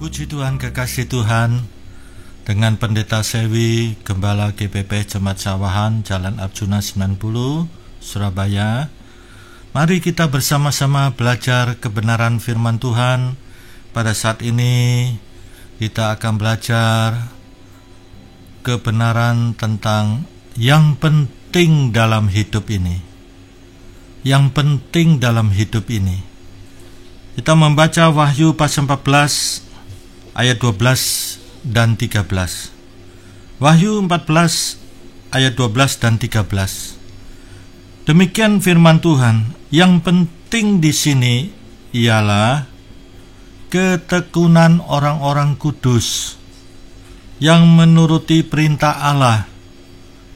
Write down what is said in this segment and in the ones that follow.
Puji Tuhan, kekasih Tuhan, dengan Pendeta Sewi, Gembala GPP Jemaat Sawahan, Jalan Arjuna 90, Surabaya. Mari kita bersama-sama belajar kebenaran firman Tuhan. Pada saat ini kita akan belajar kebenaran tentang yang penting dalam hidup ini. Yang penting dalam hidup ini. Kita membaca Wahyu pasal 14 ayat 12 dan 13. Wahyu 14 ayat 12 dan 13. Demikian firman Tuhan. Yang penting di sini ialah ketekunan orang-orang kudus yang menuruti perintah Allah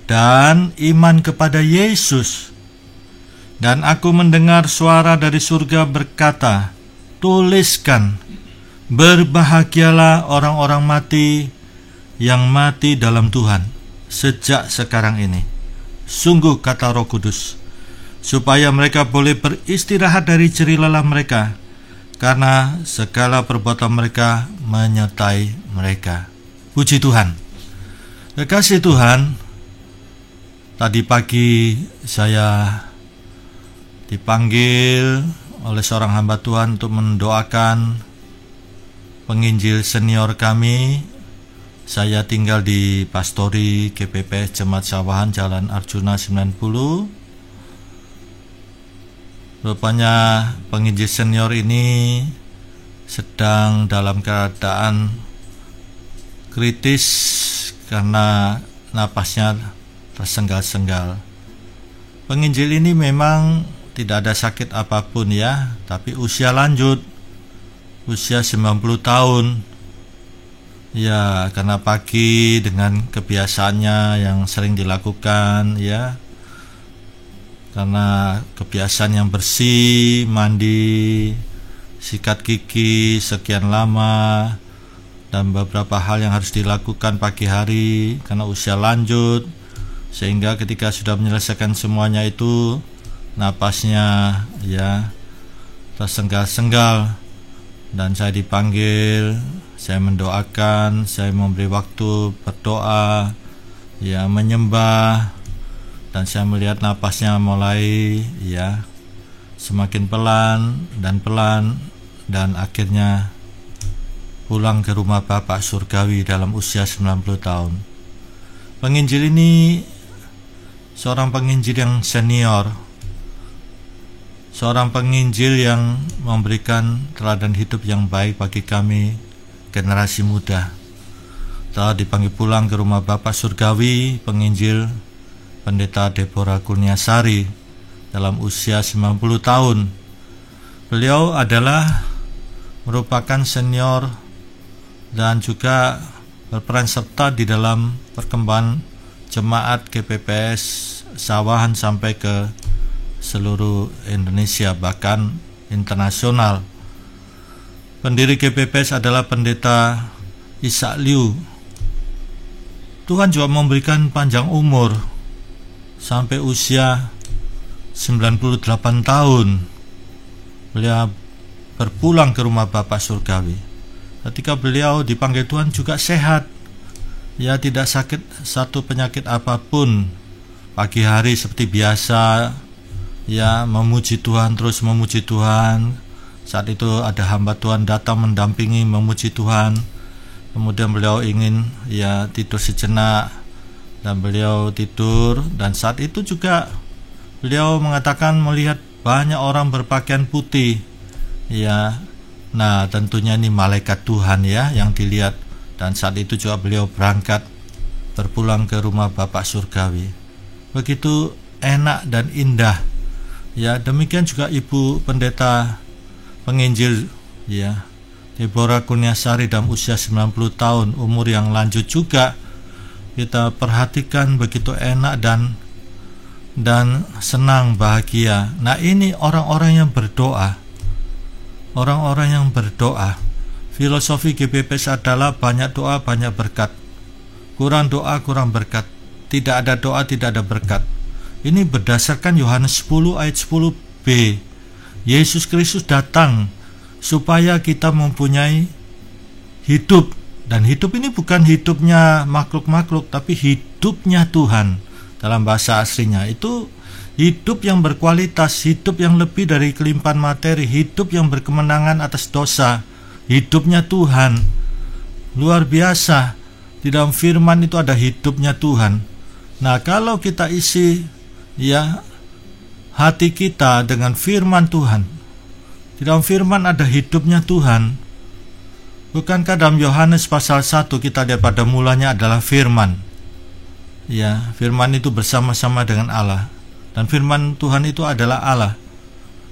dan iman kepada Yesus. Dan aku mendengar suara dari surga berkata, "Tuliskan, berbahagialah orang-orang mati yang mati dalam Tuhan sejak sekarang ini. Sungguh, kata Roh Kudus, supaya mereka boleh beristirahat dari jerih lelah mereka, karena segala perbuatan mereka menyertai mereka." Puji Tuhan. Kekasih Tuhan, tadi pagi saya dipanggil oleh seorang hamba Tuhan untuk mendoakan penginjil senior kami. Saya tinggal di Pastori GPP Jemaat Sawahan, Jalan Arjuna 90. Rupanya penginjil senior ini sedang dalam keadaan kritis karena napasnya tersenggal-senggal. Penginjil ini memang tidak ada sakit apapun ya, tapi usia lanjut, usia 90 tahun. Ya, karena pagi dengan kebiasaannya yang sering dilakukan ya, karena kebiasaan yang bersih, mandi, sikat gigi sekian lama, dan beberapa hal yang harus dilakukan pagi hari karena usia lanjut, sehingga ketika sudah menyelesaikan semuanya itu napasnya ya tersenggal-senggal. Dan saya dipanggil, saya mendoakan, saya memberi waktu berdoa, ya menyembah, dan saya melihat napasnya mulai ya semakin pelan, dan akhirnya pulang ke rumah Bapak Surgawi dalam usia 90 tahun. Penginjil ini seorang penginjil yang senior, seorang penginjil yang memberikan teladan hidup yang baik bagi kami, generasi muda. Telah dipanggil pulang ke rumah Bapak Surgawi, penginjil Pendeta Deborah Kurniasari dalam usia 90 tahun. Beliau adalah merupakan senior dan juga berperan serta di dalam perkembangan jemaat GPPS Sawahan sampai ke seluruh Indonesia, bahkan internasional. Pendiri GPPS adalah Pendeta Ishak Liu. Tuhan juga memberikan panjang umur sampai usia 98 tahun. Beliau berpulang ke rumah Bapak Surgawi. Ketika beliau dipanggil Tuhan juga sehat, ya tidak sakit satu penyakit apapun. Pagi hari seperti biasa, ya memuji Tuhan, terus memuji Tuhan. Saat itu ada hamba Tuhan datang mendampingi memuji Tuhan. Kemudian beliau ingin ya tidur sejenak, dan beliau tidur. Dan saat itu juga beliau mengatakan melihat banyak orang berpakaian putih. Ya, nah tentunya ini malaikat Tuhan ya yang dilihat. Dan saat itu juga beliau berangkat berpulang ke rumah Bapak Surgawi. Begitu enak dan indah. Ya, demikian juga Ibu Pendeta penginjil ya Deborah Kurniasari dalam usia 90 tahun, umur yang lanjut juga. Kita perhatikan begitu enak dan senang, bahagia. Nah, ini orang-orang yang berdoa. Orang-orang yang berdoa. Filosofi GPPS adalah banyak doa, banyak berkat. Kurang doa, kurang berkat. Tidak ada doa, tidak ada berkat. Ini berdasarkan Yohanes 10 ayat 10b. Yesus Kristus datang supaya kita mempunyai hidup. Dan hidup ini bukan hidupnya makhluk-makhluk, tapi hidupnya Tuhan. Dalam bahasa aslinya itu hidup yang berkualitas, hidup yang lebih dari kelimpahan materi, hidup yang berkemenangan atas dosa, hidupnya Tuhan. Luar biasa. Di dalam firman itu ada hidupnya Tuhan. Nah, kalau kita isi hati kita dengan firman Tuhan, di dalam firman ada hidupnya Tuhan. Bukankah dalam Yohanes pasal 1 kita lihat pada mulanya adalah firman. Firman itu bersama-sama dengan Allah. Dan firman Tuhan itu adalah Allah.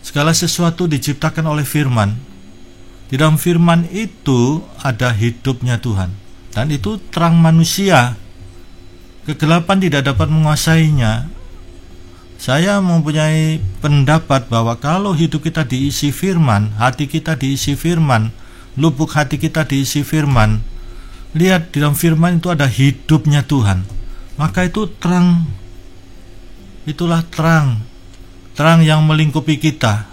Segala sesuatu diciptakan oleh firman. Di dalam firman itu ada hidupnya Tuhan. Dan itu terang manusia. Kegelapan tidak dapat menguasainya. Saya mempunyai pendapat bahwa kalau hidup kita diisi firman, hati kita diisi firman, lubuk hati kita diisi firman, lihat di dalam firman itu ada hidupnya Tuhan, maka itu terang. Itulah terang yang melingkupi kita.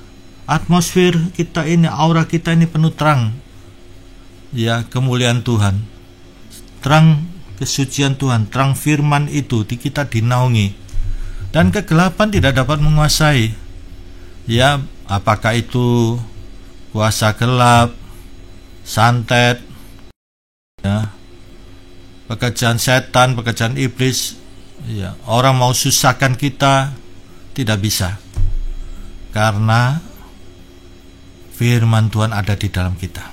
Atmosfer kita ini, aura kita ini penuh terang. Kemuliaan Tuhan, terang kesucian Tuhan, terang firman itu di kita dinaungi. Dan kegelapan tidak dapat menguasai. Apakah itu kuasa gelap, santet, pekerjaan setan, pekerjaan iblis, orang mau susahkan kita, tidak bisa, karena firman Tuhan ada di dalam kita.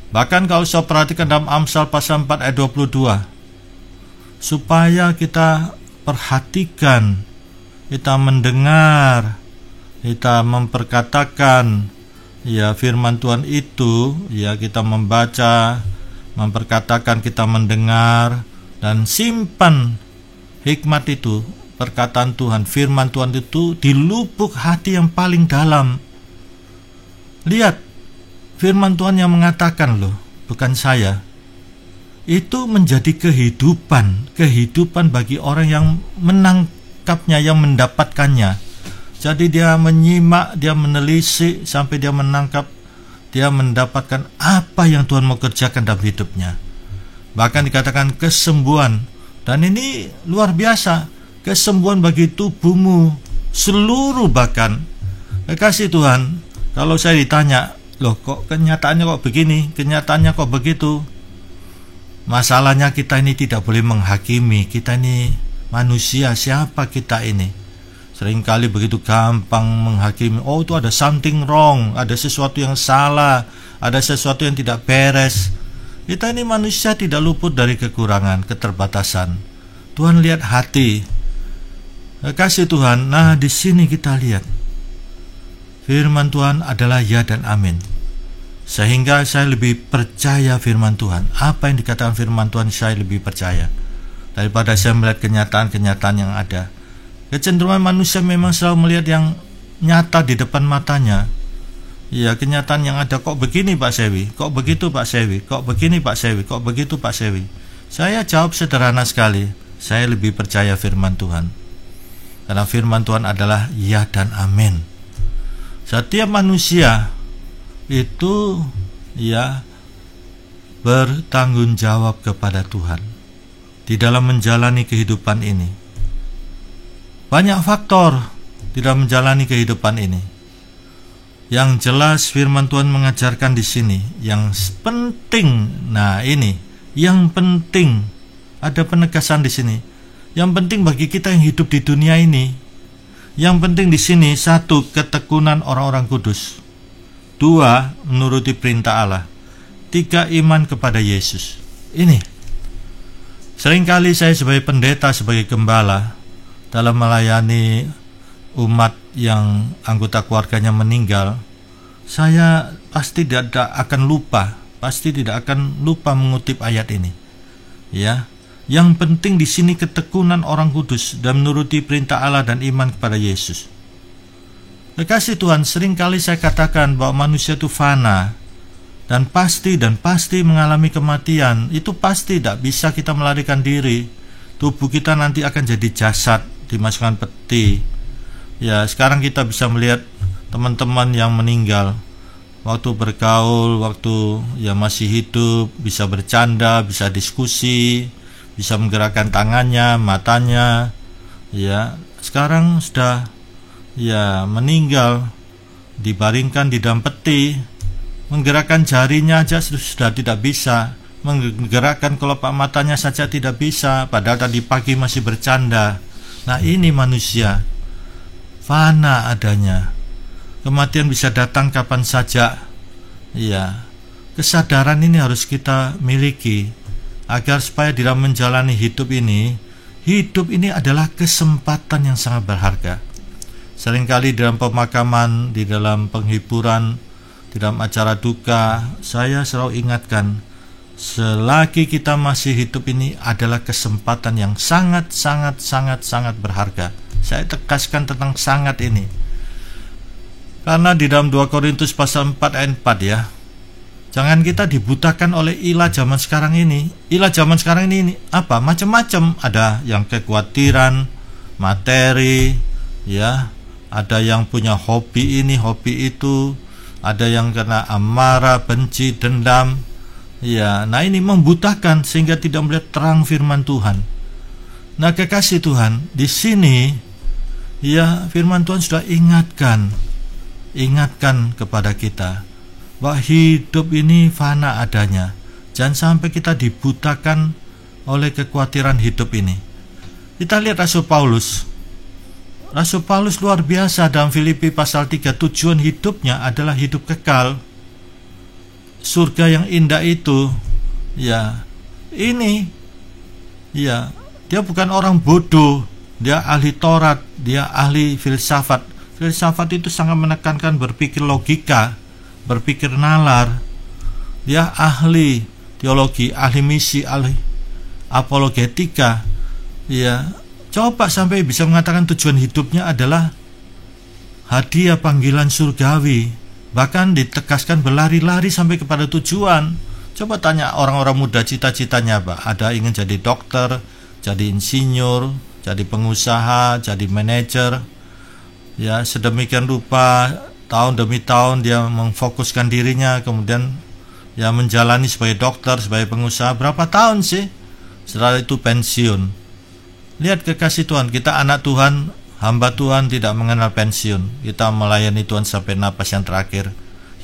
Bahkan kalau saya perhatikan dalam Amsal pasal 4 ayat 22, supaya kita perhatikan, kita mendengar, kita memperkatakan firman Tuhan itu, kita membaca, memperkatakan, kita mendengar, dan simpan hikmat itu, perkataan Tuhan, firman Tuhan itu di lubuk hati yang paling dalam. Lihat, firman Tuhan yang mengatakan loh, bukan saya. Itu menjadi kehidupan bagi orang yang menangkapnya, yang mendapatkannya. Jadi dia menyimak, dia menelisik sampai dia menangkap, dia mendapatkan apa yang Tuhan mau kerjakan dalam hidupnya. Bahkan dikatakan kesembuhan. Dan ini luar biasa, kesembuhan bagi tubuhmu seluruh bahkan. Kasih Tuhan, kalau saya ditanya, loh kok kenyataannya kok begini, kenyataannya kok begitu. Masalahnya kita ini tidak boleh menghakimi. Kita ini manusia, siapa kita ini? Seringkali begitu gampang menghakimi. Oh, itu ada something wrong, ada sesuatu yang salah, ada sesuatu yang tidak beres. Kita ini manusia tidak luput dari kekurangan, keterbatasan. Tuhan lihat hati. Kasih Tuhan. Nah, di sini kita lihat firman Tuhan adalah ya dan amin. Sehingga saya lebih percaya firman Tuhan. Apa yang dikatakan firman Tuhan, saya lebih percaya daripada saya melihat kenyataan-kenyataan yang ada. Kecenderungan manusia memang selalu melihat yang nyata di depan matanya. Kenyataan yang ada, kok begini Pak Sewi, kok begitu Pak Sewi, kok begini Pak Sewi, kok begitu Pak Sewi. Saya jawab sederhana sekali, saya lebih percaya firman Tuhan. Karena firman Tuhan adalah ya dan amin. Setiap manusia itu bertanggung jawab kepada Tuhan di dalam menjalani kehidupan ini. Banyak faktor di dalam menjalani kehidupan ini. Yang jelas firman Tuhan mengajarkan di sini yang penting. Nah, ini yang penting, ada penegasan di sini. Yang penting bagi kita yang hidup di dunia ini, yang penting di sini, 1, ketekunan orang-orang kudus. 2, menuruti perintah Allah. 3, iman kepada Yesus. Ini seringkali saya sebagai pendeta, sebagai gembala, dalam melayani umat yang anggota keluarganya meninggal, saya pasti tidak akan lupa mengutip ayat ini. Yang penting di sini ketekunan orang kudus dan menuruti perintah Allah dan iman kepada Yesus. Kekasih Tuhan, seringkali saya katakan bahwa manusia itu fana dan pasti mengalami kematian. Itu pasti, tidak bisa kita melarikan diri. Tubuh kita nanti akan jadi jasad, dimasukkan peti. Sekarang kita bisa melihat teman-teman yang meninggal, waktu bergaul, waktu ya masih hidup, bisa bercanda, bisa diskusi, bisa menggerakkan tangannya, matanya. Ya, sekarang sudah ya meninggal, dibaringkan di dalam peti, menggerakkan jarinya aja sudah tidak bisa, menggerakkan kelopak matanya saja tidak bisa, padahal tadi pagi masih bercanda. Nah, ini manusia fana adanya. Kematian bisa datang kapan saja. Ya, kesadaran ini harus kita miliki agar supaya di dalam menjalani hidup ini adalah kesempatan yang sangat berharga. Seringkali dalam pemakaman, di dalam penghiburan, di dalam acara duka, saya selalu ingatkan, selagi kita masih hidup ini adalah kesempatan yang sangat berharga. Saya tegaskan tentang sangat ini. Karena di dalam 2 Korintus pasal 4 ayat 4 ya, jangan kita dibutakan oleh ilah zaman sekarang ini. Ilah zaman sekarang ini apa? Macam-macam. Ada yang kekhawatiran, materi, ya. Ada yang punya hobi ini, hobi itu. Ada yang kena amarah, benci, dendam. Ya, nah ini membutakan sehingga tidak melihat terang firman Tuhan. Nah, kekasih Tuhan, di sini ya firman Tuhan sudah ingatkan kepada kita bahwa hidup ini fana adanya. Jangan sampai kita dibutakan oleh kekhawatiran hidup ini. Kita lihat Rasul Paulus luar biasa dalam Filipi pasal 3. Tujuan hidupnya adalah hidup kekal, surga yang indah itu. Ya, ini ya, dia bukan orang bodoh, dia ahli Taurat, dia ahli filsafat. Filsafat itu sangat menekankan berpikir logika, berpikir nalar. Dia ahli teologi, ahli misi, ahli apologetika. Ya, coba sampai bisa mengatakan tujuan hidupnya adalah hadiah panggilan surgawi. Bahkan ditegaskan berlari-lari sampai kepada tujuan. Coba tanya orang-orang muda cita-citanya apa? Ada ingin jadi dokter, jadi insinyur, jadi pengusaha, jadi manajer. Ya, sedemikian rupa tahun demi tahun dia memfokuskan dirinya, kemudian ya menjalani sebagai dokter, sebagai pengusaha. Berapa tahun sih? Setelah itu pensiun. Lihat kekasih Tuhan, kita anak Tuhan, hamba Tuhan tidak mengenal pensiun. Kita melayani Tuhan sampai napas yang terakhir.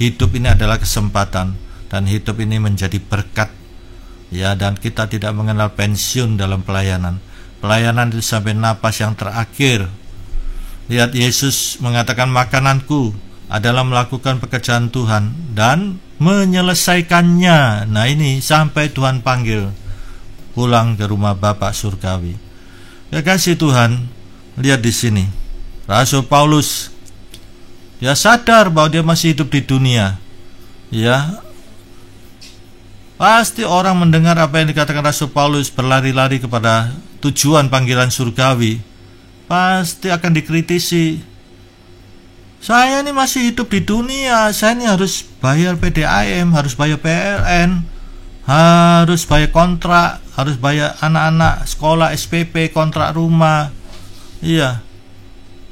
Hidup ini adalah kesempatan, dan hidup ini menjadi berkat. Ya, dan kita tidak mengenal pensiun dalam pelayanan. Pelayanan itu sampai napas yang terakhir. Lihat, Yesus mengatakan makananku adalah melakukan pekerjaan Tuhan dan menyelesaikannya. Nah, ini sampai Tuhan panggil pulang ke rumah Bapa surgawi. Kekasih Tuhan, lihat di sini, Rasul Paulus, dia sadar bahwa dia masih hidup di dunia. Ya, pasti orang mendengar apa yang dikatakan Rasul Paulus berlari-lari kepada tujuan panggilan surgawi, pasti akan dikritisi. Saya ini masih hidup di dunia, saya ini harus bayar PDAM, harus bayar PLN, harus bayar kontrak, harus bayar anak-anak sekolah SPP, kontrak rumah. Iya,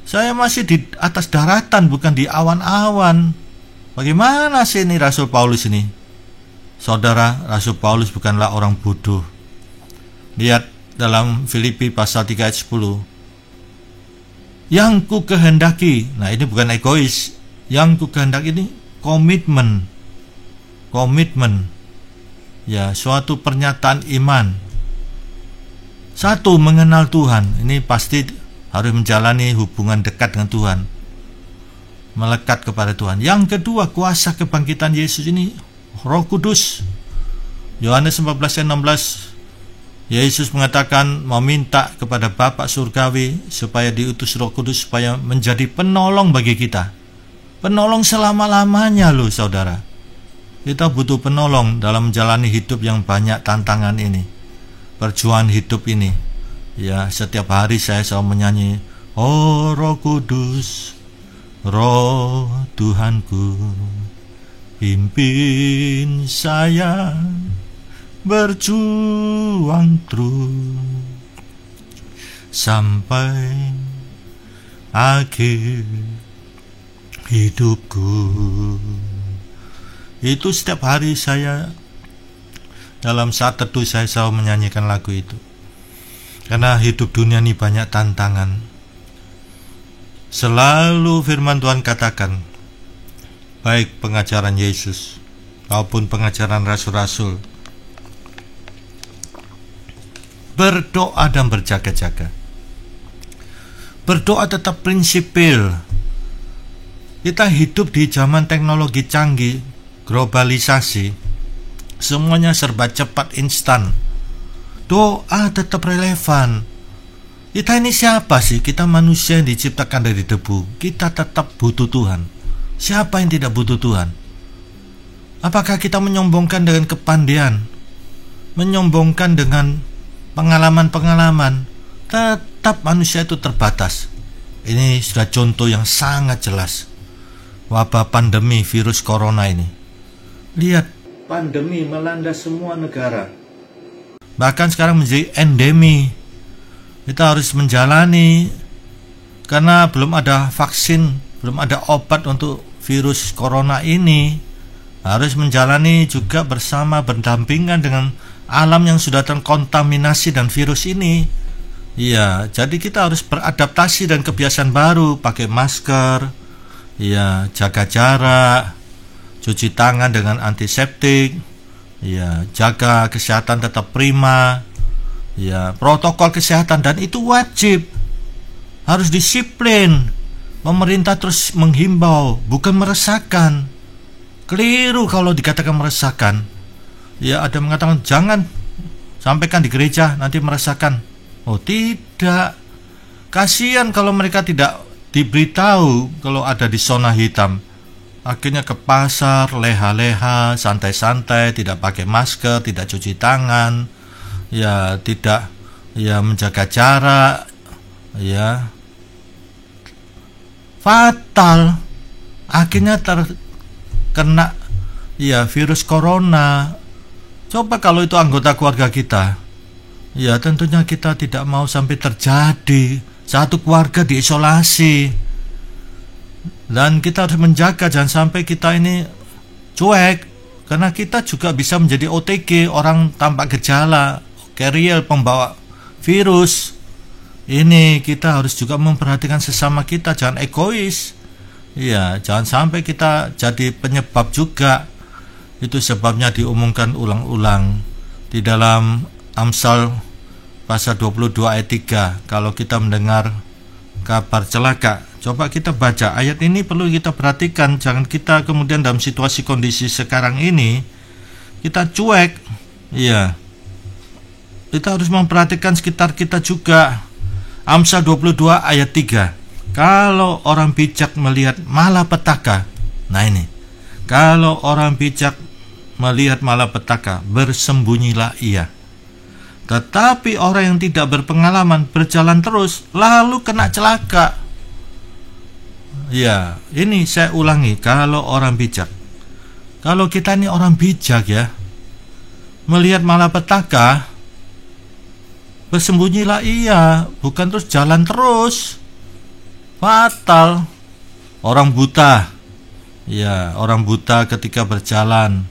saya masih di atas daratan, bukan di awan-awan. Bagaimana sih ini Rasul Paulus ini? Saudara, Rasul Paulus bukanlah orang bodoh. Lihat dalam Filipi pasal 3 ayat 10. Yang ku kehendaki, nah ini bukan egois. Yang ku kehendaki ini komitmen. Ya, suatu pernyataan iman. Satu, mengenal Tuhan. Ini pasti harus menjalani hubungan dekat dengan Tuhan, melekat kepada Tuhan. Yang kedua, kuasa kebangkitan Yesus ini, Roh Kudus. Yohanes 14 ayat 16, Yesus mengatakan meminta kepada Bapa surgawi supaya diutus Roh Kudus supaya menjadi penolong bagi kita. Penolong selama-lamanya loh saudara. Kita butuh penolong dalam menjalani hidup yang banyak tantangan ini, perjuangan hidup ini. Ya, setiap hari saya selalu menyanyi, oh Roh Kudus, Roh Tuhanku, pimpin saya berjuang terus sampai akhir hidupku. Itu setiap hari saya dalam saat teduh saya selalu menyanyikan lagu itu. Karena hidup dunia ini banyak tantangan. Selalu firman Tuhan katakan, baik pengajaran Yesus maupun pengajaran rasul-rasul, berdoa dan berjaga-jaga. Berdoa tetap prinsipil. Kita hidup di zaman teknologi canggih, globalisasi, semuanya serba cepat, instan. Doa tetap relevan. Kita ini siapa sih? Kita manusia yang diciptakan dari debu. Kita tetap butuh Tuhan. Siapa yang tidak butuh Tuhan? Apakah kita menyombongkan dengan kepandaian? Menyombongkan dengan pengalaman-pengalaman? Tetap manusia itu terbatas. Ini sudah contoh yang sangat jelas. Wabah pandemi virus corona ini. Lihat, pandemi melanda semua negara. Bahkan sekarang menjadi endemi. Kita harus menjalani, karena belum ada vaksin, belum ada obat untuk virus corona ini. Harus menjalani juga bersama, berdampingan dengan alam yang sudah terkontaminasi dan virus ini. Iya, jadi kita harus beradaptasi dan kebiasaan baru, pakai masker, iya, jaga jarak, cuci tangan dengan antiseptik, ya, jaga kesehatan tetap prima, ya, protokol kesehatan, dan itu wajib, harus disiplin. Pemerintah terus menghimbau, bukan meresahkan. Keliru kalau dikatakan meresahkan. Ya, ada mengatakan jangan sampaikan di gereja, nanti meresahkan. Oh tidak, kasihan kalau mereka tidak diberitahu kalau ada di zona hitam. Akhirnya ke pasar, leha-leha, santai-santai, tidak pakai masker, tidak cuci tangan, ya tidak, ya menjaga jarak, ya fatal. Akhirnya terkena ya virus corona. Coba kalau itu anggota keluarga kita, ya tentunya kita tidak mau sampai terjadi satu keluarga diisolasi. Dan kita harus menjaga jangan sampai kita ini cuek, karena kita juga bisa menjadi OTG, orang tanpa gejala, carrier, pembawa virus. Ini kita harus juga memperhatikan sesama kita, jangan egois. Iya, jangan sampai kita jadi penyebab juga. Itu sebabnya diumumkan ulang-ulang di dalam Amsal pasal 22 ayat 3. Kalau kita mendengar kabar celaka, coba kita baca ayat ini, perlu kita perhatikan. Jangan kita kemudian dalam situasi kondisi sekarang ini kita cuek. Iya, kita harus memperhatikan sekitar kita juga. Amsal 22 ayat 3. Kalau orang bijak melihat malapetaka, nah ini, kalau orang bijak melihat malapetaka, bersembunyilah ia. Tetapi orang yang tidak berpengalaman berjalan terus, lalu kena celaka. Ya, ini saya ulangi, kalau orang bijak. Kalau kita ini orang bijak ya, melihat malapetaka, bersembunyilah ia, bukan terus jalan terus. Fatal. Orang buta, ya, orang buta ketika berjalan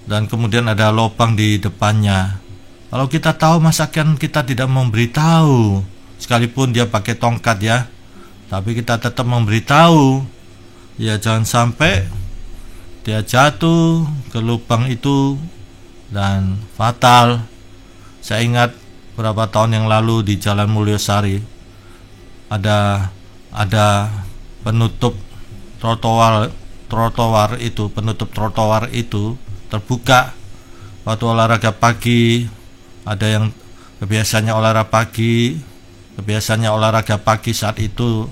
dan kemudian ada lubang di depannya. Kalau kita tahu, masakan kita tidak memberitahu, sekalipun dia pakai tongkat ya, tapi kita tetap memberitahu. Ya, jangan sampai dia jatuh ke lubang itu dan fatal. Saya ingat beberapa tahun yang lalu di Jalan Mulyosari ada penutup trotoar itu, penutup trotoar itu terbuka waktu olahraga pagi. Ada yang kebiasaannya olahraga pagi saat itu,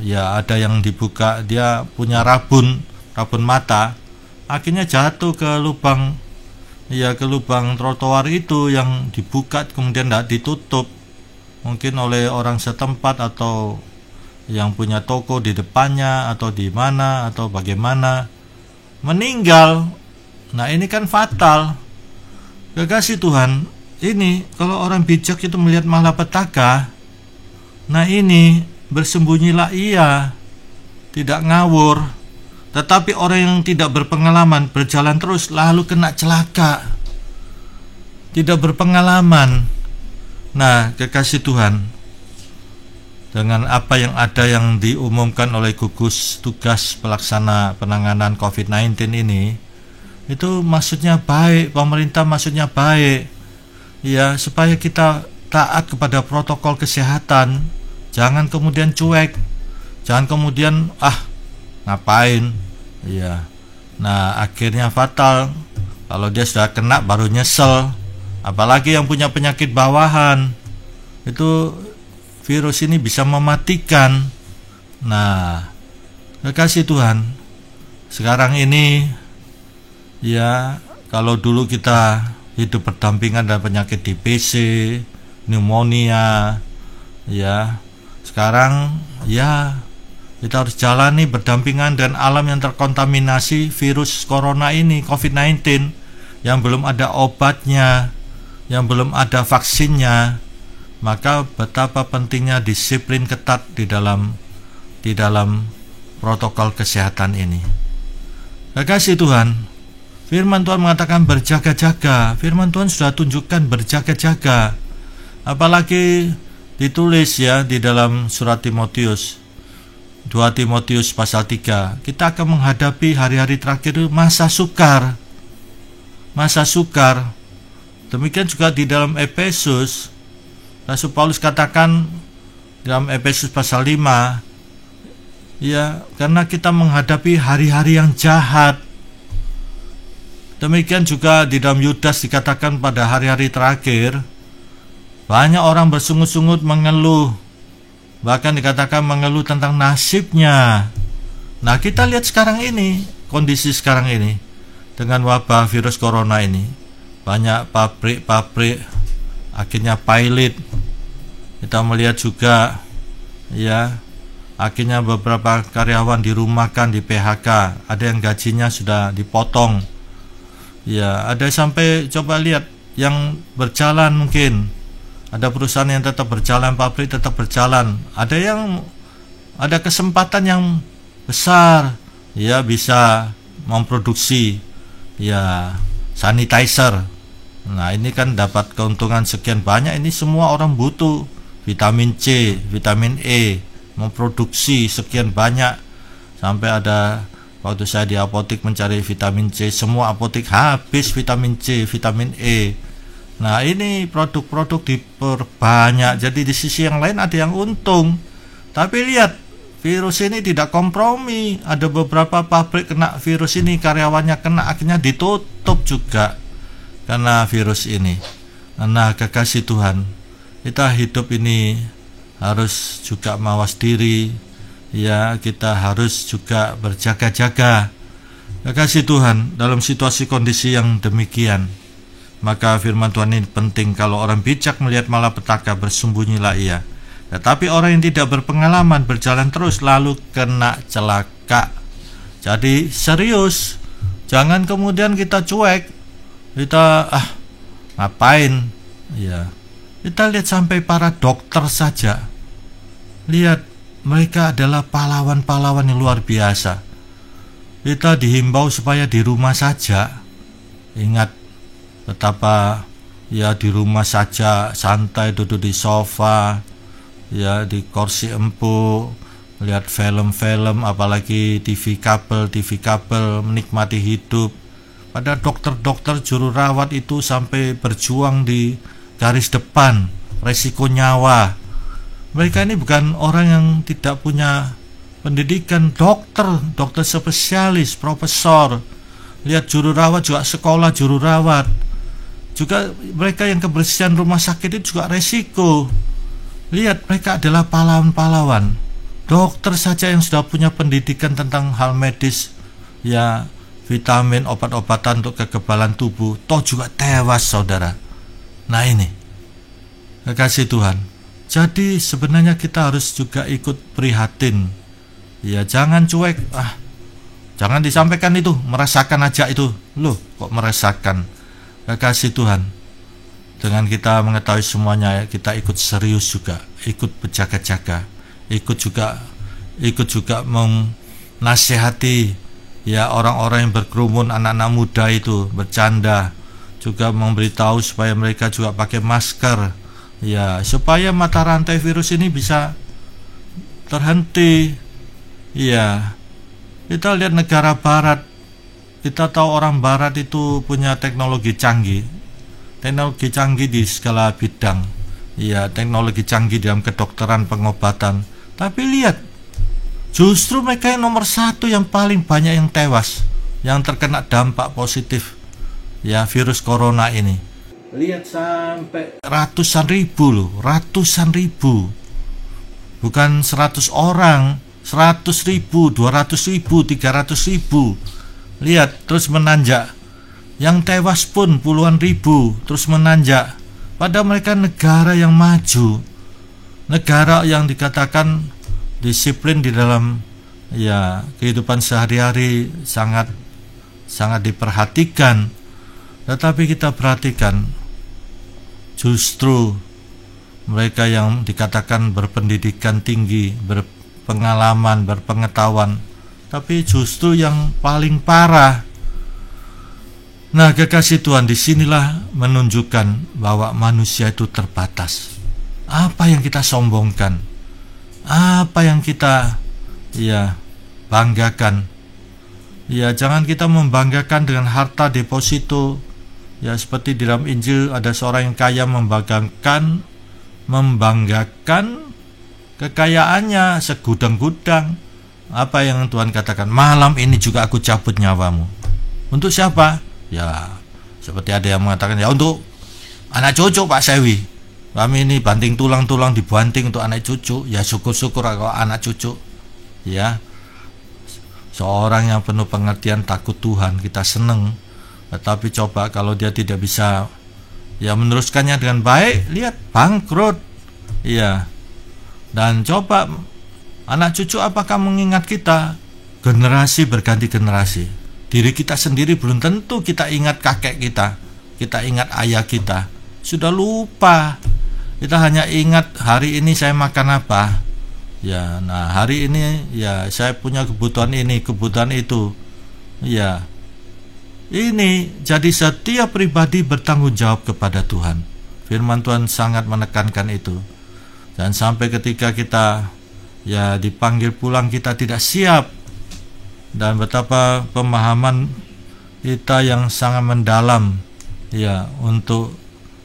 ya ada yang dibuka, dia punya rabun mata, akhirnya jatuh ke lubang, ya ke lubang trotoar itu yang dibuka kemudian tidak ditutup, mungkin oleh orang setempat atau yang punya toko di depannya atau di mana atau bagaimana, meninggal. Nah ini kan fatal. Kekasih Tuhan, ini kalau orang bijak itu melihat malapetaka, nah ini bersembunyilah ia, tidak ngawur, Tetapi orang yang tidak berpengalaman berjalan terus lalu kena celaka. Tidak berpengalaman. Nah, kekasih Tuhan, dengan apa yang ada yang diumumkan oleh gugus tugas pelaksana penanganan COVID-19 ini, itu maksudnya baik, pemerintah maksudnya baik, ya, supaya kita taat kepada protokol kesehatan. Jangan kemudian cuek, jangan kemudian ngapain, ya. Nah, akhirnya fatal. Kalau dia sudah kena baru nyesel. Apalagi yang punya penyakit bawahan, itu virus ini bisa mematikan. Nah, kekasih Tuhan, sekarang ini, ya, kalau dulu kita hidup berdampingan dengan penyakit DBC, pneumonia, ya, sekarang ya kita harus jalani berdampingan dengan alam yang terkontaminasi virus corona ini, COVID-19, yang belum ada obatnya, yang belum ada vaksinnya. Maka betapa pentingnya disiplin ketat di dalam protokol kesehatan ini. Kekasih Tuhan, firman Tuhan mengatakan berjaga-jaga. Firman Tuhan sudah tunjukkan berjaga-jaga. Apalagi ditulis ya di dalam surat Timotius, 2 Timotius pasal 3. Kita akan menghadapi hari-hari terakhir masa sukar. Masa sukar. Demikian juga di dalam Efesus, Rasul Paulus katakan dalam Efesus pasal 5, ya, karena kita menghadapi hari-hari yang jahat. Demikian juga di dalam Yudas dikatakan pada hari-hari terakhir, banyak orang bersungut-sungut mengeluh, bahkan dikatakan mengeluh tentang nasibnya. Nah, kita lihat sekarang ini, kondisi sekarang ini, dengan wabah virus corona ini, banyak pabrik-pabrik akhirnya pilot. Kita melihat juga, ya, akhirnya beberapa karyawan dirumahkan, di PHK, ada yang gajinya sudah dipotong, ya, ada sampai, coba lihat, yang berjalan mungkin, ada perusahaan yang tetap berjalan, pabrik tetap berjalan, ada kesempatan yang besar, ya, bisa memproduksi, ya, sanitizer. Nah, ini kan dapat keuntungan sekian banyak. Ini semua orang butuh vitamin C, vitamin E, memproduksi sekian banyak. Sampai ada waktu saya di apotek mencari vitamin C, semua apotek habis vitamin C, vitamin E. Nah, ini produk-produk diperbanyak. Jadi di sisi yang lain ada yang untung. Tapi lihat, virus ini tidak kompromi. Ada beberapa pabrik kena virus ini, karyawannya kena, akhirnya ditutup juga karena virus ini. Nah, kekasih Tuhan, kita hidup ini harus juga mawas diri, ya, kita harus juga berjaga-jaga. Kekasih Tuhan, dalam situasi kondisi yang demikian, maka firman Tuhan ini penting. Kalau orang bijak melihat malapetaka, bersembunyilah ia. Tetapi orang yang tidak berpengalaman berjalan terus lalu kena celaka. Jadi serius, jangan kemudian kita cuek, kita ngapain, ya. Kita lihat sampai para dokter saja, lihat, mereka adalah pahlawan-pahlawan yang luar biasa. Kita dihimbau supaya di rumah saja. Ingat betapa, ya, di rumah saja, santai, duduk di sofa, ya, di kursi empuk, lihat film-film, apalagi TV kabel, menikmati hidup. Pada dokter-dokter juru rawat itu sampai berjuang di garis depan, resiko nyawa. Mereka ini bukan orang yang tidak punya pendidikan, dokter spesialis, profesor. Lihat juru rawat juga sekolah juru rawat. Juga mereka yang kebersihan rumah sakit itu juga resiko. Lihat, mereka adalah pahlawan-pahlawan. Dokter saja yang sudah punya pendidikan tentang hal medis, ya, vitamin, obat-obatan untuk kekebalan tubuh, toh juga tewas, saudara. Nah, ini, kekasih Tuhan, jadi sebenarnya kita harus juga ikut prihatin, ya, jangan cuek. Jangan disampaikan itu, merasakan aja itu. Loh, kok merasakan? Kekasih Tuhan, dengan kita mengetahui semuanya, kita ikut serius juga, ikut berjaga-jaga, ikut juga menasihati Ya, orang-orang yang berkerumun, anak-anak muda itu bercanda, juga memberitahu supaya mereka juga pakai masker. Ya, supaya mata rantai virus ini bisa terhenti. Ya, kita lihat negara barat, kita tahu orang barat itu punya teknologi canggih di segala bidang. Ya, teknologi canggih dalam kedokteran, pengobatan. Tapi lihat, justru mereka yang nomor satu yang paling banyak yang tewas, yang terkena dampak positif ya virus corona ini. Lihat sampai ratusan ribu loh, ratusan ribu. Bukan 100 orang, 100 ribu, 200 ribu, 300 ribu. Lihat, terus menanjak. Yang tewas pun puluhan ribu, terus menanjak. Padahal mereka negara yang maju, negara yang dikatakan disiplin di dalam ya kehidupan sehari-hari, sangat diperhatikan. Tetapi kita perhatikan, justru mereka yang dikatakan berpendidikan tinggi, berpengalaman, berpengetahuan, tapi justru yang paling parah. Nah, kekasih Tuhan, disinilah menunjukkan bahwa manusia itu terbatas. Apa yang kita sombongkan, apa yang kita banggakan, jangan kita membanggakan dengan harta deposito. Ya, seperti di dalam Injil ada seorang yang kaya membanggakan kekayaannya segudang-gudang. Apa yang Tuhan katakan? Malam ini juga aku cabut nyawamu. Untuk siapa? Ya, seperti ada yang mengatakan, ya untuk anak cucu Pak Sewi. Kami ini banting tulang-tulang dibanting untuk anak cucu. Ya, syukur-syukur kalau anak cucu. Ya, seorang yang penuh pengertian, takut Tuhan, kita seneng. Tetapi coba kalau dia tidak bisa meneruskannya dengan baik, lihat bangkrut. Iya. Dan coba anak cucu apakah mengingat kita? Generasi berganti generasi. Diri kita sendiri belum tentu kita ingat kakek kita, kita ingat ayah kita. Sudah lupa. Kita hanya ingat hari ini saya makan apa. Ya, nah hari ini saya punya kebutuhan ini, kebutuhan itu. Ya. Ini jadi setiap pribadi bertanggung jawab kepada Tuhan. Firman Tuhan sangat menekankan itu. Dan sampai ketika kita dipanggil pulang kita tidak siap. Dan betapa pemahaman kita yang sangat mendalam untuk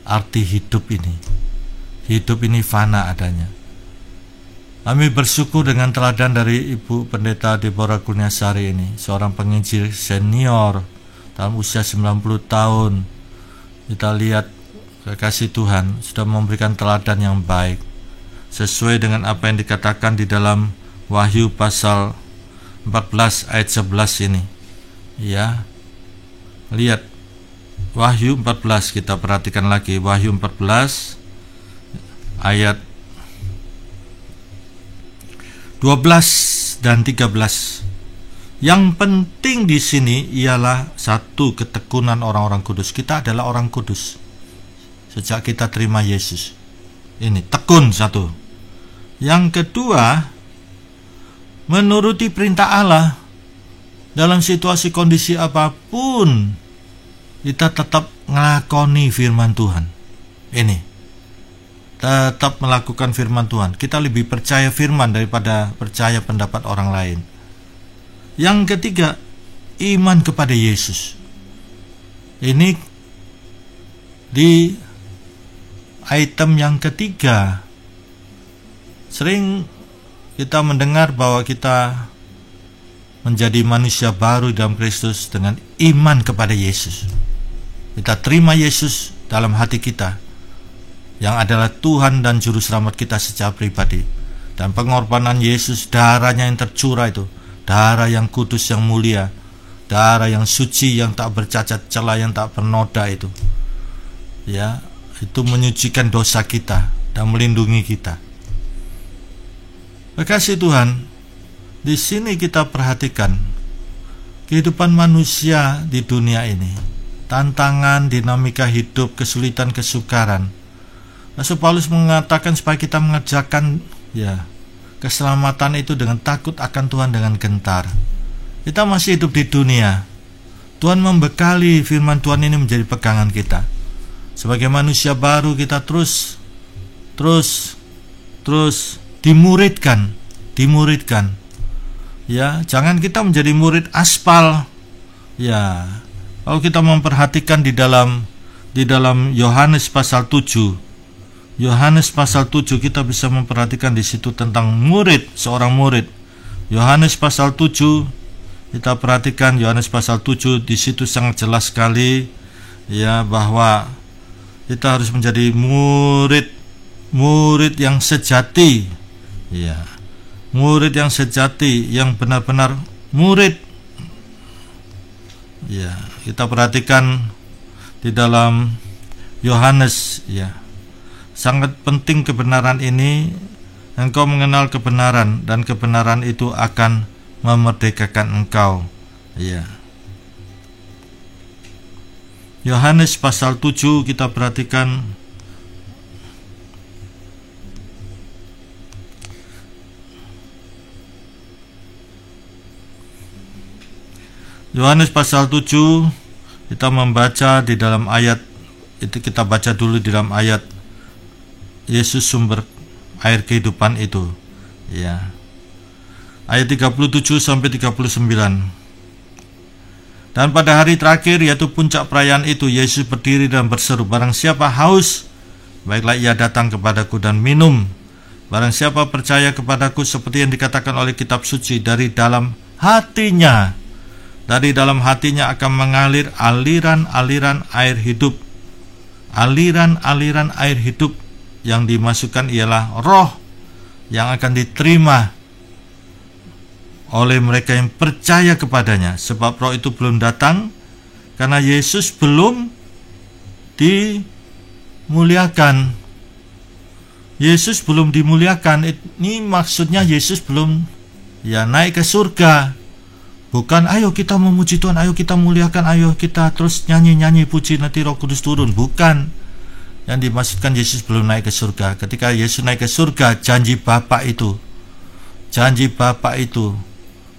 arti hidup ini. Hidup ini fana adanya. Kami bersyukur dengan teladan dari Ibu Pendeta Deborah Kurniasari ini, seorang penginjil senior dalam usia 90 tahun. Kita lihat kekasih Tuhan sudah memberikan teladan yang baik sesuai dengan apa yang dikatakan di dalam Wahyu pasal 14 ayat 11 ini. Ya. Lihat Wahyu 14, kita perhatikan lagi Wahyu 14 ayat 12 dan 13. Yang penting di sini ialah satu, ketekunan orang-orang kudus. Kita adalah orang kudus sejak kita terima Yesus. Ini tekun satu. Yang kedua, menuruti perintah Allah. Dalam situasi kondisi apapun, kita tetap ngelakoni firman Tuhan. Ini tetap melakukan firman Tuhan. Kita lebih percaya firman daripada percaya pendapat orang lain. Yang ketiga, iman kepada Yesus. Ini di item yang ketiga. Sering kita mendengar bahwa kita menjadi manusia baru dalam Kristus dengan iman kepada Yesus. Kita terima Yesus dalam hati kita, yang adalah Tuhan dan Juru Selamat kita secara pribadi. Dan pengorbanan Yesus, darahnya yang tercurah itu, darah yang kudus, yang mulia, darah yang suci, yang tak bercacat celah, yang tak bernoda itu. Ya, itu menyucikan dosa kita dan melindungi kita. Kekasih Tuhan, di sini kita perhatikan kehidupan manusia di dunia ini, tantangan, dinamika hidup, kesulitan, kesukaran. Rasul Paulus mengatakan supaya kita mengerjakan keselamatan itu dengan takut akan Tuhan, dengan gentar. Kita masih hidup di dunia. Tuhan membekali firman Tuhan ini menjadi pegangan kita. Sebagai manusia baru kita terus dimuridkan. Ya, jangan kita menjadi murid aspal. Ya, kalau kita memperhatikan di dalam Yohanes pasal 7. Yohanes pasal 7 kita bisa memperhatikan di situ tentang murid, seorang murid. Yohanes pasal 7 kita perhatikan Yohanes pasal 7 di situ sangat jelas sekali ya bahwa kita harus menjadi murid yang sejati. Ya. Murid yang sejati, yang benar-benar murid. Ya, kita perhatikan di dalam Yohanes ya. Sangat penting kebenaran ini. Engkau mengenal kebenaran dan kebenaran itu akan memerdekakan engkau. Ya. Yohanes pasal 7 kita perhatikan Yohanes pasal 7 kita membaca di dalam ayat itu, kita baca dulu di dalam ayat Yesus sumber air kehidupan itu ya. Ayat 37 sampai 39. Dan pada hari terakhir yaitu puncak perayaan itu Yesus berdiri dan berseru, barang siapa haus, baiklah ia datang kepadaku dan minum. Barang siapa percaya kepadaku seperti yang dikatakan oleh kitab suci, dari dalam hatinya akan mengalir aliran-aliran air hidup. Aliran-aliran air hidup yang dimasukkan ialah roh yang akan diterima oleh mereka yang percaya kepadanya. Sebab roh itu belum datang karena Yesus belum dimuliakan. Yesus belum dimuliakan. Ini maksudnya Yesus belum naik ke surga. Bukan ayo kita memuji Tuhan, ayo kita muliakan, ayo kita terus nyanyi-nyanyi puji nanti Roh Kudus turun. Bukan. Yang dimaksudkan Yesus belum naik ke surga. Ketika Yesus naik ke surga, janji Bapa itu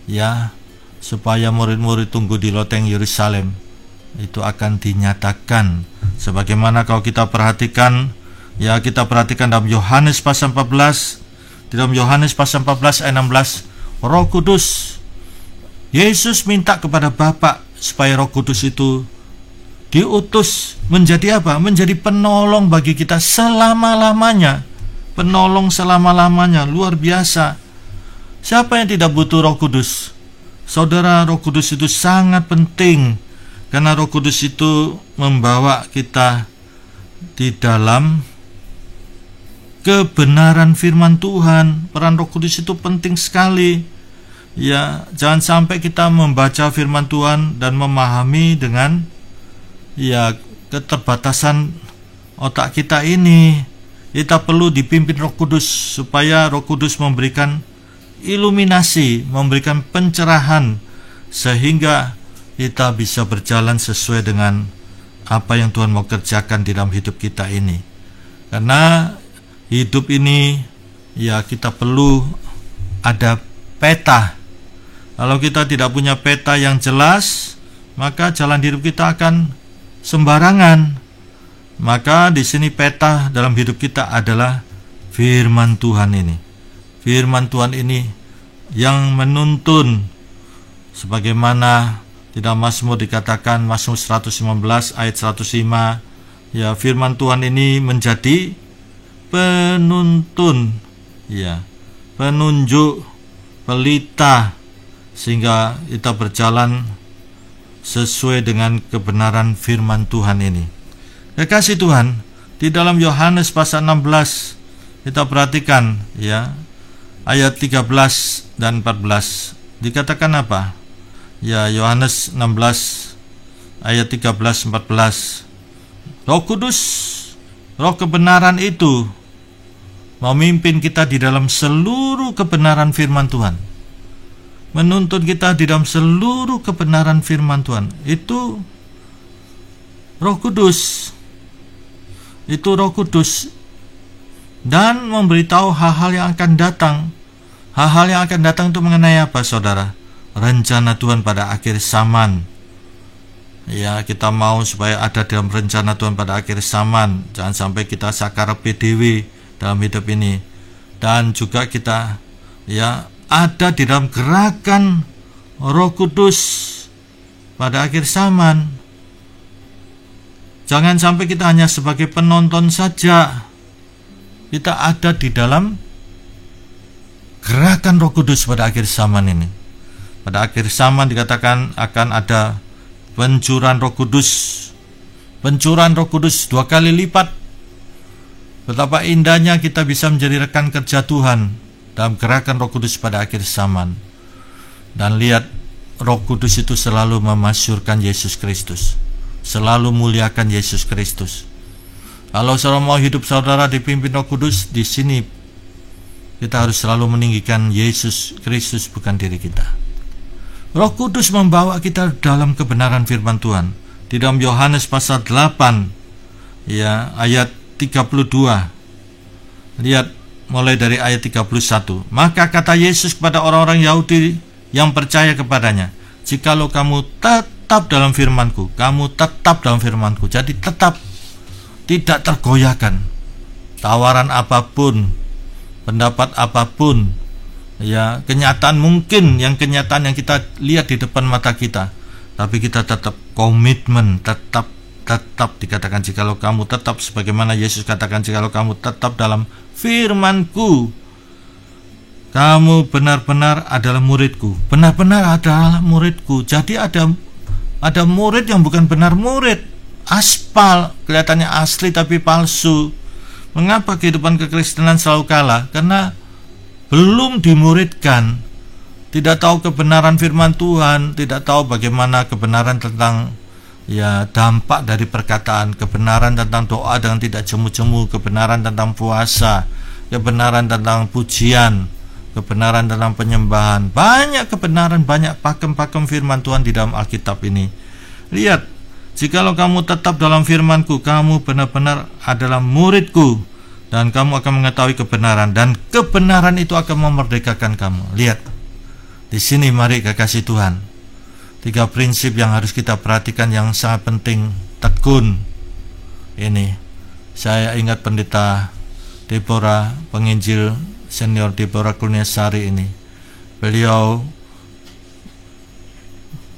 ya, supaya murid-murid tunggu di loteng Yerusalem itu akan dinyatakan. Sebagaimana kalau kita perhatikan ya, kita perhatikan dalam Yohanes pasal 14, di dalam Yohanes pasal 14 ayat 16, Roh Kudus, Yesus minta kepada Bapa supaya Roh Kudus itu diutus menjadi apa? Menjadi penolong bagi kita selama-lamanya. Penolong selama-lamanya, luar biasa. Siapa yang tidak butuh Roh Kudus? Saudara, Roh Kudus itu sangat penting, karena Roh Kudus itu membawa kita di dalam kebenaran firman Tuhan. Peran Roh Kudus itu penting sekali. Ya, jangan sampai kita membaca firman Tuhan dan memahami dengan keterbatasan otak kita ini. Kita perlu dipimpin Roh Kudus supaya Roh Kudus memberikan iluminasi, memberikan pencerahan sehingga kita bisa berjalan sesuai dengan apa yang Tuhan mau kerjakan di dalam hidup kita ini. Karena hidup ini kita perlu ada peta. Kalau kita tidak punya peta yang jelas, maka jalan hidup kita akan sembarangan. Maka di sini peta dalam hidup kita adalah firman Tuhan ini. Firman Tuhan ini yang menuntun, sebagaimana di dalam Mazmur dikatakan, Mazmur 115 ayat 105, ya, firman Tuhan ini menjadi penuntun, ya, penunjuk, pelita, sehingga kita berjalan sesuai dengan kebenaran firman Tuhan ini. Kekasih Tuhan, di dalam Yohanes pasal 16 kita perhatikan ya, ayat 13 dan 14 dikatakan apa? Ya, Yohanes 16 ayat 13-14. Roh Kudus, Roh kebenaran itu memimpin kita di dalam seluruh kebenaran firman Tuhan. Menuntun kita di dalam seluruh kebenaran firman Tuhan. Itu Roh Kudus. Itu Roh Kudus. Dan memberitahu hal-hal yang akan datang. Hal-hal yang akan datang itu mengenai apa, saudara? rencana Tuhan pada akhir zaman. Ya, kita mau supaya ada dalam rencana Tuhan pada akhir zaman. Jangan sampai kita sakarepe dhewe dalam hidup ini. Dan juga kita ya ada di dalam gerakan Roh Kudus pada akhir zaman. Jangan sampai kita hanya sebagai penonton saja. Kita ada di dalam gerakan Roh Kudus pada akhir zaman ini. Pada akhir zaman dikatakan akan ada pencurahan Roh Kudus. Pencurahan Roh Kudus 2 kali lipat. Betapa indahnya kita bisa menjadi rekan kerja Tuhan dalam gerakan Roh Kudus pada akhir zaman. Dan lihat, Roh Kudus itu selalu memasyurkan Yesus Kristus, selalu muliakan Yesus Kristus. Kalau saudara mau hidup saudara dipimpin Roh Kudus, di sini kita harus selalu meninggikan Yesus Kristus, bukan diri kita. Roh Kudus membawa kita dalam kebenaran firman Tuhan. Di dalam Yohanes pasal 8 ya ayat 32. Lihat mulai dari ayat 31. Maka kata Yesus kepada orang-orang Yahudi yang percaya kepadanya, jikalau kamu tetap dalam firman-Ku, kamu tetap dalam firman-Ku. Jadi tetap, tidak tergoyahkan. Tawaran apapun, pendapat apapun, ya kenyataan mungkin yang kita lihat di depan mata kita, tapi kita tetap komitmen, tetap dikatakan jikalau kamu tetap, sebagaimana Yesus katakan, jikalau kamu tetap dalam firman-Ku, kamu benar-benar adalah murid-Ku. Benar-benar adalah murid-Ku. Jadi ada murid yang bukan benar murid, aspal, kelihatannya asli tapi palsu. Mengapa kehidupan kekristenan selalu kalah? Karena belum dimuridkan, tidak tahu kebenaran firman Tuhan, tidak tahu bagaimana kebenaran tentang ya dampak dari perkataan, kebenaran tentang doa dengan tidak jemu-jemu, kebenaran tentang puasa, kebenaran tentang pujian, kebenaran tentang penyembahan. Banyak kebenaran, banyak pakem-pakem firman Tuhan di dalam Alkitab ini. Lihat, jikalau kamu tetap dalam firman-Ku, kamu benar-benar adalah murid-Ku, dan kamu akan mengetahui kebenaran, dan kebenaran itu akan memerdekakan kamu. Lihat, di sini mari kekasih Tuhan, 3 prinsip yang harus kita perhatikan yang sangat penting, tekun. Ini, saya ingat pendeta Deborah, penginjil senior Deborah Kurniasari ini. Beliau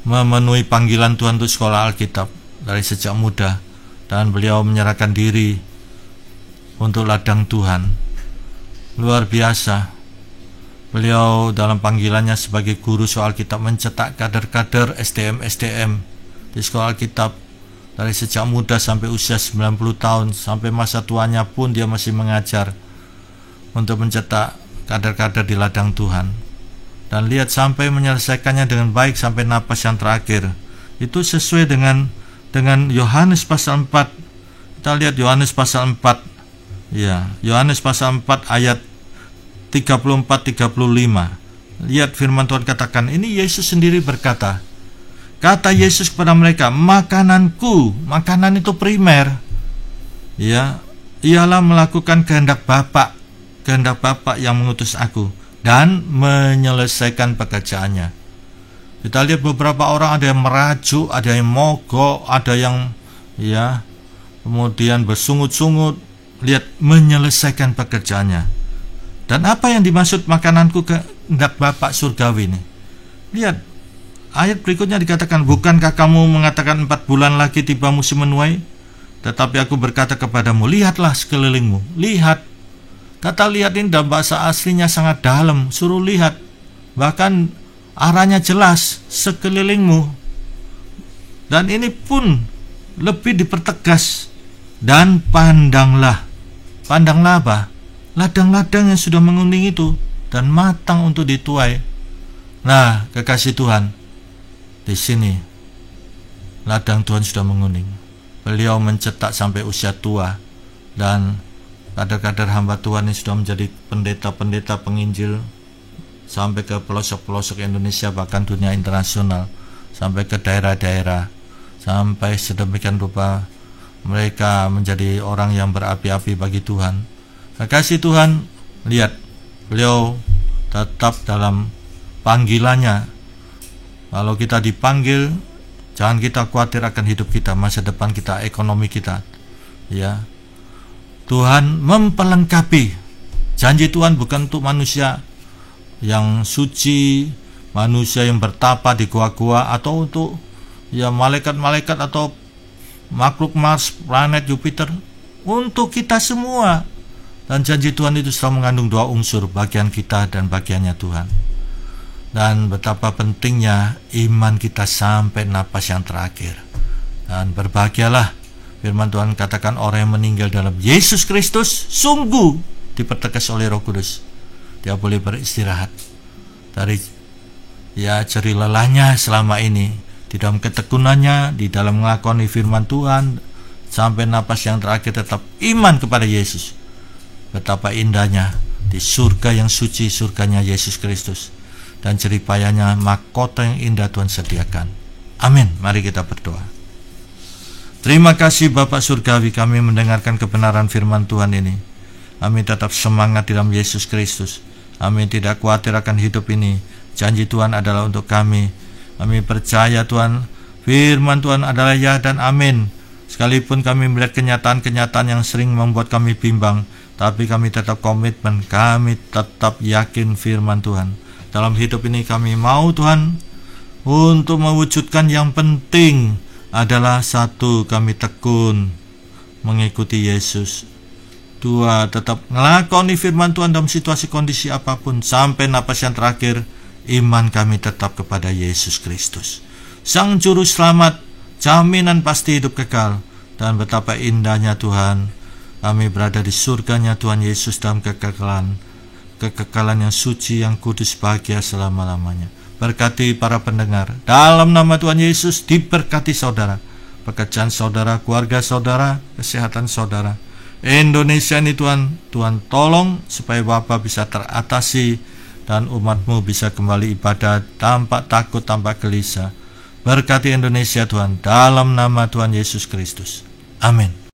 memenuhi panggilan Tuhan untuk sekolah Alkitab dari sejak muda, dan beliau menyerahkan diri untuk ladang Tuhan. Luar biasa. Beliau dalam panggilannya sebagai guru soal Alkitab mencetak kader-kader SDM di sekolah Alkitab dari sejak muda sampai usia 90 tahun, sampai masa tuanya pun dia masih mengajar untuk mencetak kader-kader di ladang Tuhan. Dan lihat sampai menyelesaikannya dengan baik sampai napas yang terakhir. Itu sesuai dengan Yohanes pasal 4. Kita lihat Yohanes pasal 4. Ya, Yohanes pasal 4 ayat 34-35. Lihat firman Tuhan katakan, ini Yesus sendiri berkata. Kata Yesus kepada mereka, makananku, makanan itu primer, ya, ialah melakukan kehendak Bapa yang mengutus aku, dan menyelesaikan pekerjaannya. Kita lihat beberapa orang, ada yang merajuk, ada yang mogok, ada yang ya kemudian bersungut-sungut. Lihat, menyelesaikan pekerjaannya. Dan apa yang dimaksud makananku kehendak Bapa surgawi ini? Lihat, ayat berikutnya dikatakan, bukankah kamu mengatakan 4 bulan lagi tiba musim menuai? Tetapi aku berkata kepadamu, lihatlah sekelilingmu. Lihat. Kata lihat ini dalam bahasa aslinya sangat dalam. Suruh lihat. Bahkan arahnya jelas, sekelilingmu. Dan ini pun lebih dipertegas. Dan pandanglah. Pandanglah apa? Ladang-ladang yang sudah menguning itu dan matang untuk dituai. Nah, kekasih Tuhan, di sini ladang Tuhan sudah menguning. Beliau mencetak sampai usia tua, dan kader-kader hamba Tuhan ini sudah menjadi pendeta-pendeta penginjil sampai ke pelosok-pelosok Indonesia, bahkan dunia internasional, sampai ke daerah-daerah, sampai sedemikian rupa mereka menjadi orang yang berapi-api bagi Tuhan. Kekasih Tuhan, lihat, beliau tetap dalam panggilannya, Kalau kita dipanggil, jangan kita khawatir akan hidup kita, masa depan kita, ekonomi kita. Ya, Tuhan memperlengkapi. Janji Tuhan bukan untuk manusia yang suci, manusia yang bertapa di gua-gua, atau untuk ya malaikat-malaikat atau makhluk Mars, planet Jupiter. Untuk kita semua. Dan janji Tuhan itu selalu mengandung dua unsur, bagian kita dan bagiannya Tuhan. Dan betapa pentingnya iman kita sampai napas yang terakhir. Dan berbahagialah, firman Tuhan katakan, orang yang meninggal dalam Yesus Kristus sungguh dipertegas oleh Roh Kudus. Dia boleh beristirahat dari jerih lelahnya selama ini, di dalam ketekunannya, di dalam melakoni firman Tuhan, sampai napas yang terakhir tetap iman kepada Yesus. Betapa indahnya di surga yang suci, surganya Yesus Kristus, dan jerih payahnya mahkota yang indah Tuhan sediakan. Amin. Mari kita berdoa. Terima kasih Bapa Surgawi, kami mendengarkan kebenaran firman Tuhan ini. Kami tetap semangat dalam Yesus Kristus. Kami tidak khawatir akan hidup ini. Janji Tuhan adalah untuk kami. Kami percaya Tuhan, firman Tuhan adalah ya dan amin. Sekalipun kami melihat kenyataan-kenyataan yang sering membuat kami bimbang, tapi kami tetap komitmen, kami tetap yakin firman Tuhan. Dalam hidup ini kami mau Tuhan, untuk mewujudkan yang penting adalah satu, kami tekun mengikuti Yesus. Dua, tetap ngelakoni firman Tuhan dalam situasi kondisi apapun, sampai napas yang terakhir, iman kami tetap kepada Yesus Kristus, Sang Juru Selamat, jaminan pasti hidup kekal. Dan betapa indahnya Tuhan, kami berada di surganya Tuhan Yesus dalam kekekalan yang suci, yang kudus, bahagia selama-lamanya. Berkati para pendengar, dalam nama Tuhan Yesus. Diberkati saudara, pekerjaan saudara, keluarga saudara, kesehatan saudara. Indonesia ini Tuhan tolong supaya Bapa bisa teratasi, dan umatmu bisa kembali ibadah tanpa takut, tanpa gelisah. Berkati Indonesia Tuhan, dalam nama Tuhan Yesus Kristus. Amin.